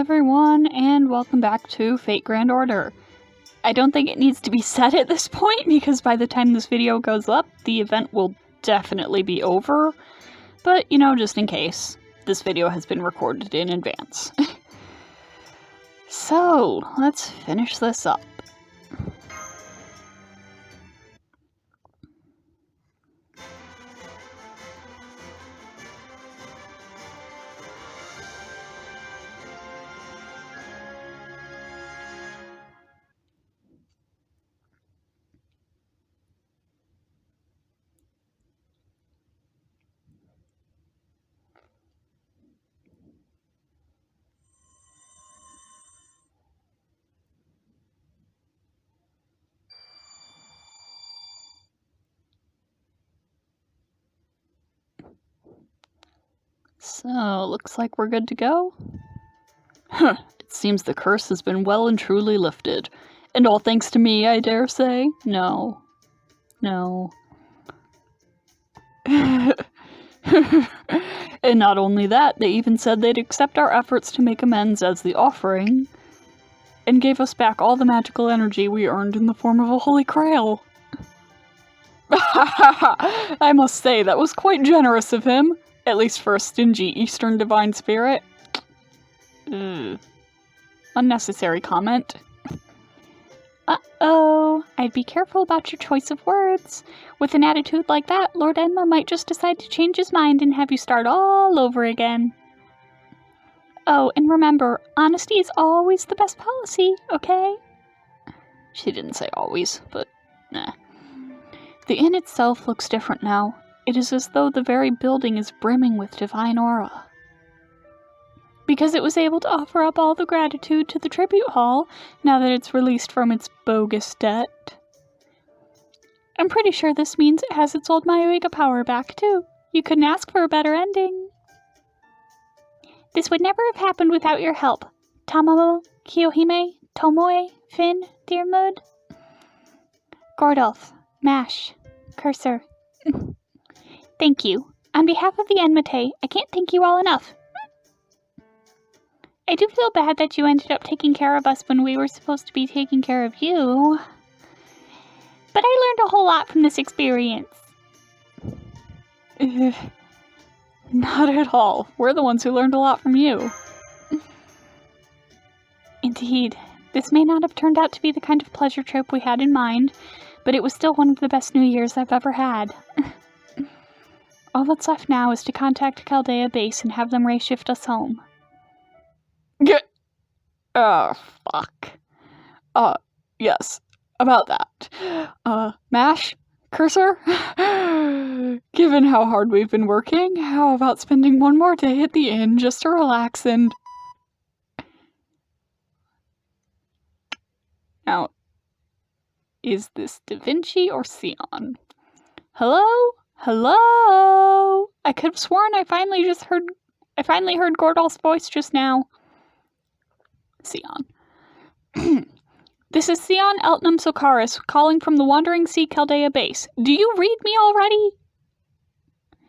everyone, and welcome back to Fate Grand Order. I don't think it needs to be said at this point, because by the time this video goes up, the event will definitely be over. But, you know, just in case, this video has been recorded in advance. So, let's finish this up. So, looks like we're good to go. Huh, it seems the curse has been well and truly lifted. And all thanks to me, I dare say? No. No. And not only that, they even said they'd accept our efforts to make amends as the offering, and gave us back all the magical energy we earned in the form of a holy grail. I must say, that was quite generous of him. At least for a stingy Eastern divine spirit. Unnecessary comment. Uh-oh. I'd be careful about your choice of words. With an attitude like that, Lord Enma might just decide to change his mind and have you start all over again. Oh, and remember, honesty is always the best policy, okay? She didn't say always, but nah. The inn itself looks different now. It is as though the very building is brimming with divine aura. Because it was able to offer up all the gratitude to the tribute hall, now that it's released from its bogus debt. I'm pretty sure this means it has its old Mayuiga power back, too. You couldn't ask for a better ending. This would never have happened without your help. Tamamo, Kiyohime, Tomoe, Finn, Dearmood, Gordolf, Mash, Cursor. Thank you. On behalf of the Enma-tei, I can't thank you all enough. I do feel bad that you ended up taking care of us when we were supposed to be taking care of you. But I learned a whole lot from this experience. Not at all. We're the ones who learned a lot from you. Indeed. This may not have turned out to be the kind of pleasure trip we had in mind, but it was still one of the best New Years I've ever had. All that's left now is to contact Chaldea Base and have them ray-shift us home. Oh, fuck. Yes, about that. Mash? Cursor? Given how hard we've been working, how about spending one more day at the inn just to relax and... Now, is this Da Vinci or Sion? Hello? Hello? I could have sworn I finally heard Gordolf's voice just now. Sion. This is Sion Eltnum Socaris calling from the Wandering Sea Chaldea Base. Do you read me already?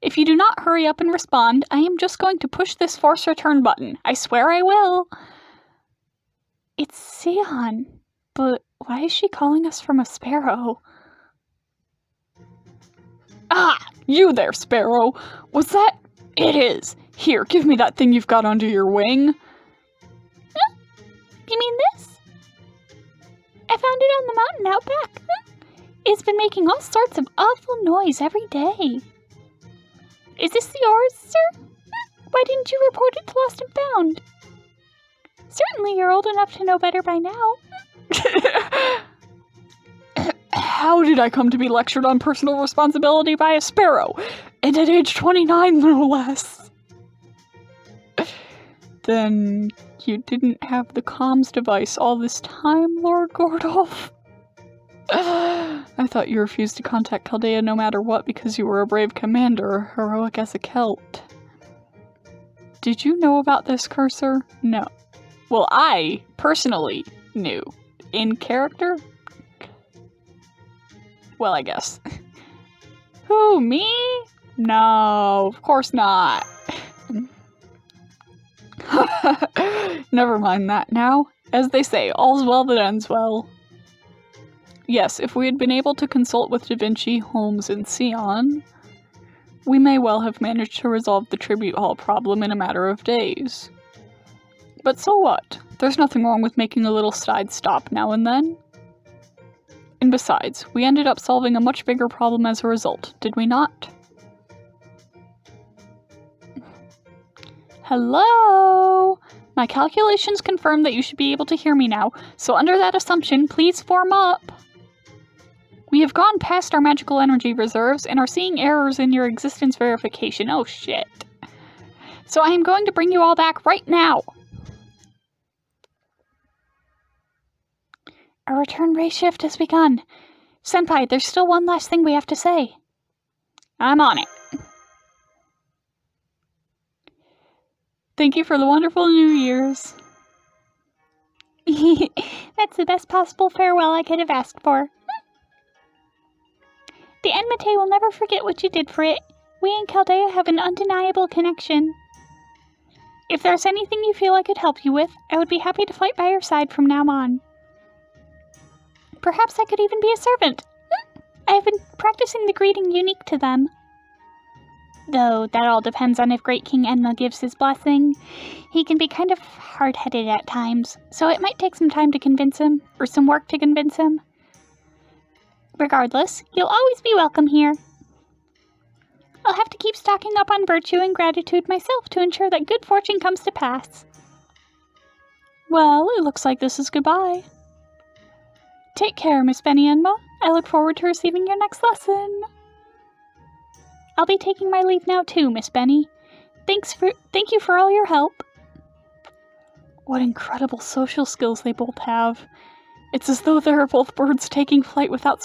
If you do not hurry up and respond, I am just going to push this force return button. I swear I will. It's Sion, but why is she calling us from a sparrow? Ah, you there, Sparrow. Was that? It is. Here, give me that thing you've got under your wing. Huh? You mean this? I found it on the mountain out back. It's been making all sorts of awful noise every day. Is this yours, sir? Why didn't you report it to Lost and Found? Certainly you're old enough to know better by now. How did I come to be lectured on personal responsibility by a sparrow? And at age 29, no less. Then you didn't have the comms device all this time, Lord Gordolf? I thought you refused to contact Chaldea no matter what because you were a brave commander, heroic as a Celt. Did you know about this, Cursor? No. Well, I, personally, knew. In character? Well, I guess. Who, me? No, of course not. Never mind that now. As they say, all's well that ends well. Yes, if we had been able to consult with Da Vinci, Holmes, and Sion, we may well have managed to resolve the tribute hall problem in a matter of days. But so what? There's nothing wrong with making a little side stop now and then. And besides, we ended up solving a much bigger problem as a result, did we not? Hello? My calculations confirm that you should be able to hear me now, so under that assumption, please form up. We have gone past our magical energy reserves and are seeing errors in your existence verification. Oh shit. So I am going to bring you all back right now. Our return ray shift has begun. Senpai, there's still one last thing we have to say. I'm on it. Thank you for the wonderful New Year's. That's the best possible farewell I could have asked for. The Enma-tei will never forget what you did for it. We and Chaldea have an undeniable connection. If there's anything you feel I could help you with, I would be happy to fight by your side from now on. Perhaps I could even be a servant. I have been practicing the greeting unique to them. Though that all depends on if Great King Enma gives his blessing. He can be kind of hard-headed at times, so it might take some time to convince him, or some work to convince him. Regardless, you'll always be welcome here. I'll have to keep stocking up on virtue and gratitude myself to ensure that good fortune comes to pass. Well, it looks like this is goodbye. Take care, Miss Beni-Enma. I look forward to receiving your next lesson. I'll be taking my leave now too, Miss Benny. Thank you for all your help. What incredible social skills they both have. It's as though they're both birds taking flight without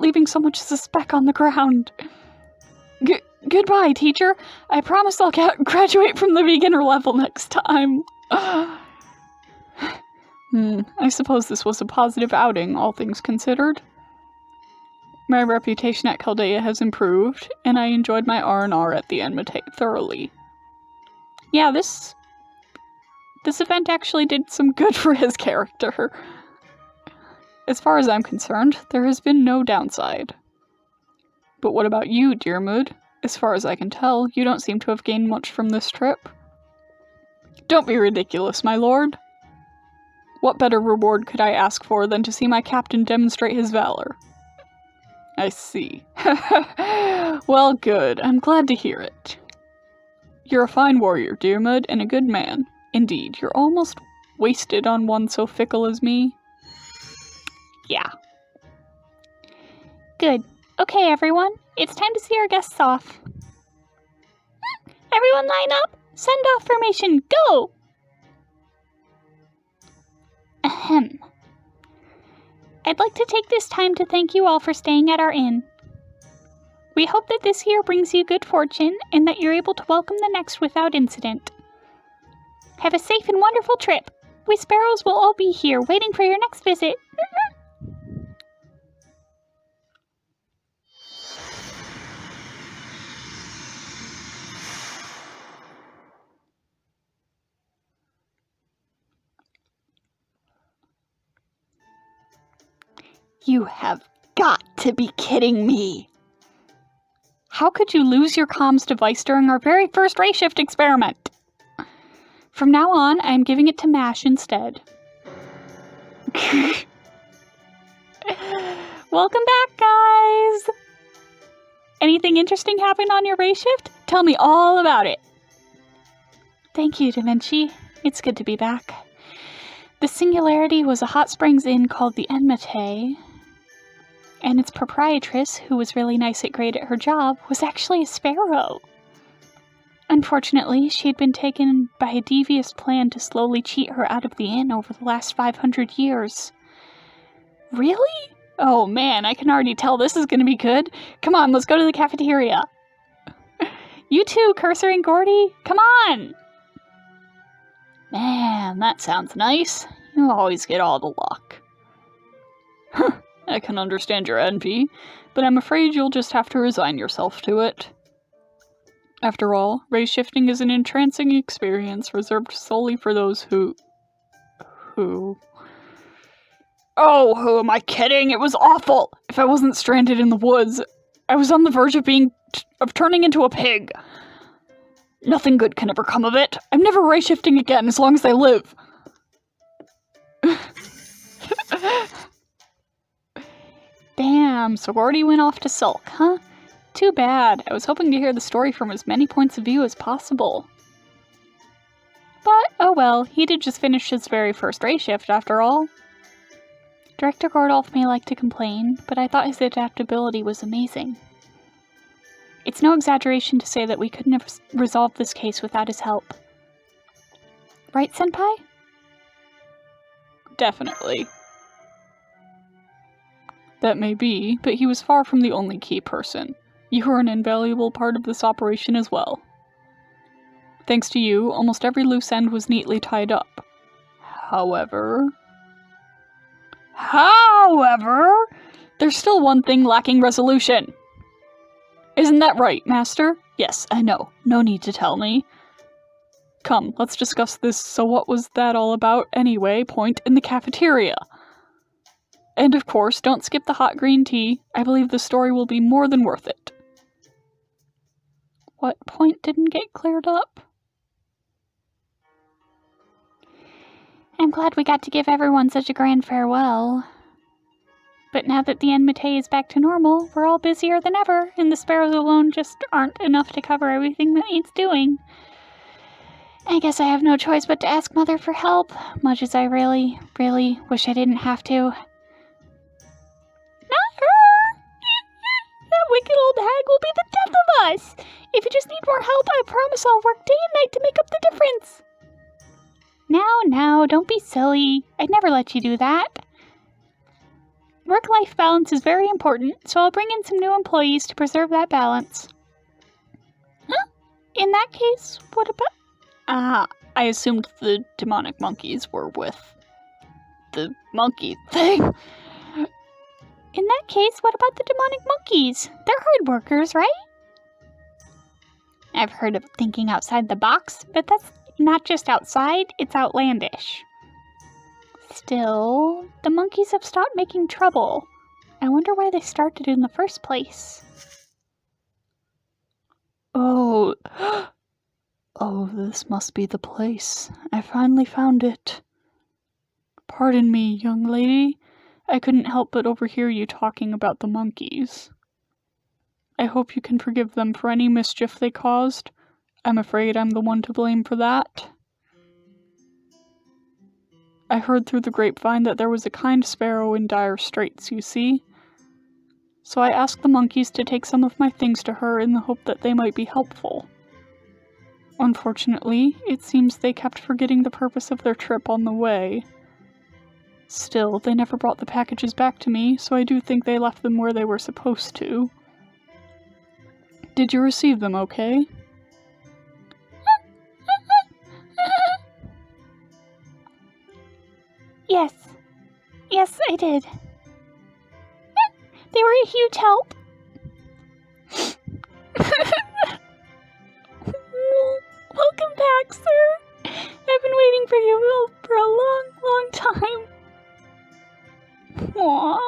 leaving so much as a speck on the ground. Goodbye, teacher. I promise I'll graduate from the beginner level next time. I suppose this was a positive outing, all things considered. My reputation at Chaldea has improved, and I enjoyed my R&R at the Enma-tei thoroughly. Yeah, this event actually did some good for his character. As far as I'm concerned, there has been no downside. But what about you, dear Mood? As far as I can tell, you don't seem to have gained much from this trip. Don't be ridiculous, my lord. What better reward could I ask for than to see my captain demonstrate his valor? I see. Well, good. I'm glad to hear it. You're a fine warrior, dear Mood, and a good man. Indeed, you're almost wasted on one so fickle as me. Yeah. Good. Okay, everyone. It's time to see our guests off. Everyone line up! Send-off formation, go! Ahem. I'd like to take this time to thank you all for staying at our inn. We hope that this year brings you good fortune and that you're able to welcome the next without incident. Have a safe and wonderful trip. We sparrows will all be here waiting for your next visit. You have got to be kidding me. How could you lose your comms device during our very first ray shift experiment? From now on, I am giving it to MASH instead. Welcome back, guys! Anything interesting happened on your ray shift? Tell me all about it. Thank you, Da Vinci. It's good to be back. The Singularity was a hot springs inn called the Enma-tei, and its proprietress, who was really nice and great at her job, was actually a sparrow. Unfortunately, she had been taken by a devious plan to slowly cheat her out of the inn over the last 500 years. Really? Oh man, I can already tell this is going to be good. Come on, let's go to the cafeteria. You too, Cursor and Gordy. Come on! Man, that sounds nice. You always get all the luck. I can understand your envy, but I'm afraid you'll just have to resign yourself to it. After all, ray shifting is an entrancing experience reserved solely for those who... Oh, who am I kidding? It was awful! If I wasn't stranded in the woods, I was on the verge of turning into a pig. Nothing good can ever come of it. I'm never ray shifting again as long as I live. Damn, so Gordy went off to sulk, huh? Too bad. I was hoping to hear the story from as many points of view as possible. But, oh well, he did just finish his very first ray shift after all. Director Gordolf may like to complain, but I thought his adaptability was amazing. It's no exaggeration to say that we couldn't have resolved this case without his help. Right, Senpai? Definitely. That may be, but he was far from the only key person. You were an invaluable part of this operation as well. Thanks to you, almost every loose end was neatly tied up. However, there's still one thing lacking resolution. Isn't that right, Master? Yes, I know. No need to tell me. Come, let's discuss this so what was that all about anyway point in the cafeteria. And of course, don't skip the hot green tea. I believe the story will be more than worth it. What point didn't get cleared up? I'm glad we got to give everyone such a grand farewell. But now that the Enma-tei is back to normal, we're all busier than ever, and the sparrows alone just aren't enough to cover everything that needs doing. I guess I have no choice but to ask Mother for help, much as I really, really wish I didn't have to. Not her! That wicked old hag will be the death of us! If you just need more help, I promise I'll work day and night to make up the difference! Now, don't be silly. I'd never let you do that. Work-life balance is very important, so I'll bring in some new employees to preserve that balance. Huh? In that case, what about... I assumed the demonic monkeys were with the monkey thing. In that case, what about the demonic monkeys? They're hard workers, right? I've heard of thinking outside the box, but that's not just outside, it's outlandish. Still, the monkeys have stopped making trouble. I wonder why they started in the first place. Oh, this must be the place. I finally found it. Pardon me, young lady. I couldn't help but overhear you talking about the monkeys. I hope you can forgive them for any mischief they caused. I'm afraid I'm the one to blame for that. I heard through the grapevine that there was a kind sparrow in dire straits, you see. So I asked the monkeys to take some of my things to her in the hope that they might be helpful. Unfortunately, it seems they kept forgetting the purpose of their trip on the way. Still, they never brought the packages back to me, so I do think they left them where they were supposed to. Did you receive them okay? Yes, I did. They were a huge help. Welcome back, sir. I've been waiting for you for a long, long time. Aww.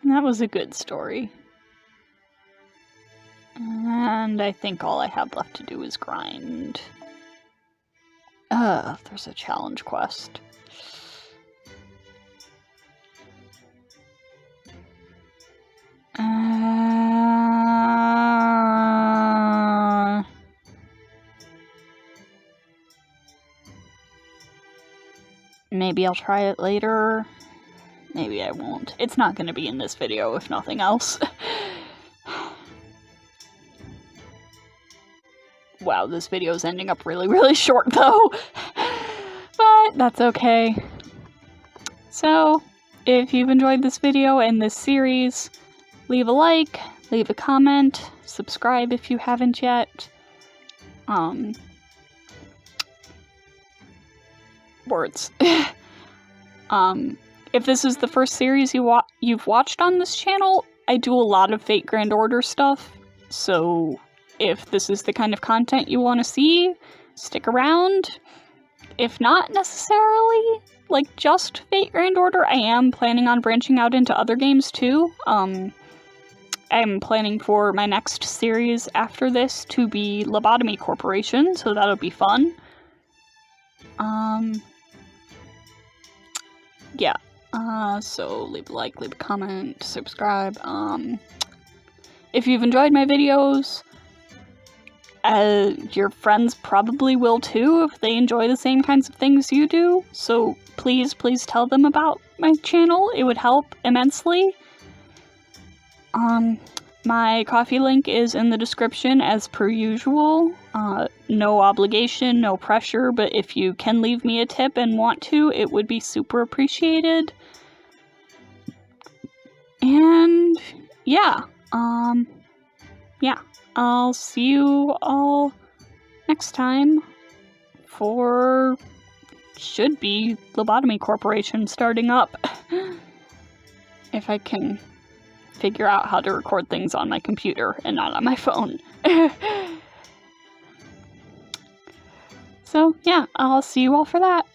That was a good story. And I think all I have left to do is grind. There's a challenge quest. Maybe I'll try it later. Maybe I won't. It's not going to be in this video, if nothing else. Wow, this video is ending up really, really short, though. But that's okay. So, if you've enjoyed this video and this series, leave a like, leave a comment, subscribe if you haven't yet. Words. If this is the first series you've watched on this channel, I do a lot of Fate Grand Order stuff, so if this is the kind of content you want to see, stick around. If not necessarily, like, just Fate Grand Order, I am planning on branching out into other games too. I'm planning for my next series after this to be Lobotomy Corporation, so that'll be fun. Yeah. So leave a like, leave a comment, subscribe. If you've enjoyed my videos, your friends probably will too if they enjoy the same kinds of things you do. So please, please tell them about my channel. It would help immensely. My Ko-fi link is in the description as per usual. No obligation, no pressure, but if you can leave me a tip and want to, it would be super appreciated. And yeah, I'll see you all next time for should be Lobotomy Corporation starting up. If I can figure out how to record things on my computer and not on my phone. So yeah, I'll see you all for that.